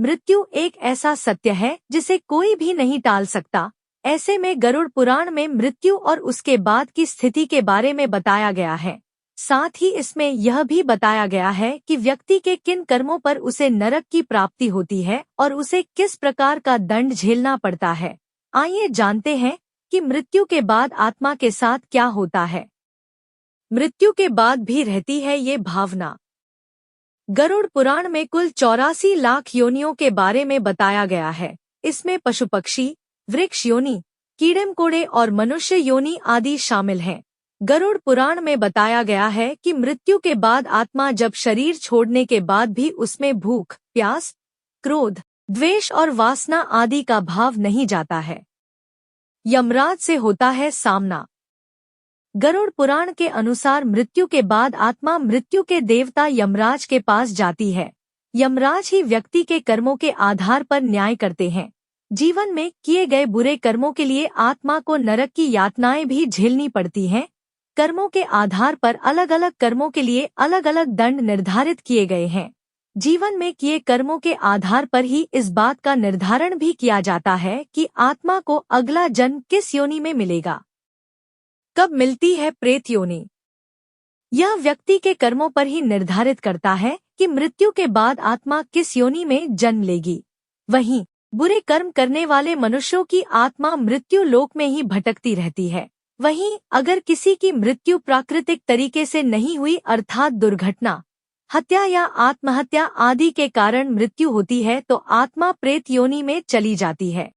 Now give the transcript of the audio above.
मृत्यु एक ऐसा सत्य है जिसे कोई भी नहीं टाल सकता। ऐसे में गरुड़ पुराण में मृत्यु और उसके बाद की स्थिति के बारे में बताया गया है। साथ ही इसमें यह भी बताया गया है कि व्यक्ति के किन कर्मों पर उसे नरक की प्राप्ति होती है और उसे किस प्रकार का दंड झेलना पड़ता है। आइए जानते हैं कि मृत्यु के बाद आत्मा के साथ क्या होता है। मृत्यु के बाद भी रहती है ये भावना। गरुड़ पुराण में कुल 84 लाख योनियों के बारे में बताया गया है। इसमें पशु पक्षी, वृक्ष योनि, कीड़े मकोड़े और मनुष्य योनि आदि शामिल हैं। गरुड़ पुराण में बताया गया है कि मृत्यु के बाद आत्मा जब शरीर छोड़ने के बाद भी उसमें भूख, प्यास, क्रोध, द्वेष और वासना आदि का भाव नहीं जाता है। यमराज से होता है सामना। गरुड़ पुराण के अनुसार मृत्यु के बाद आत्मा मृत्यु के देवता यमराज के पास जाती है। यमराज ही व्यक्ति के कर्मों के आधार पर न्याय करते हैं। जीवन में किए गए बुरे कर्मों के लिए आत्मा को नरक की यातनाएं भी झेलनी पड़ती हैं। कर्मों के आधार पर अलग अलग कर्मों के लिए अलग अलग दंड निर्धारित किए गए हैं। जीवन में किए कर्मों के आधार पर ही इस बात का निर्धारण भी किया जाता है कि आत्मा को अगला जन्म किस योनि में मिलेगा। कब मिलती है प्रेत योनि? यह व्यक्ति के कर्मों पर ही निर्धारित करता है कि मृत्यु के बाद आत्मा किस योनि में जन्म लेगी। वहीं बुरे कर्म करने वाले मनुष्यों की आत्मा मृत्यु लोक में ही भटकती रहती है। वहीं अगर किसी की मृत्यु प्राकृतिक तरीके से नहीं हुई अर्थात दुर्घटना, हत्या या आत्महत्या आदि के कारण मृत्यु होती है तो आत्मा प्रेत योनि में चली जाती है।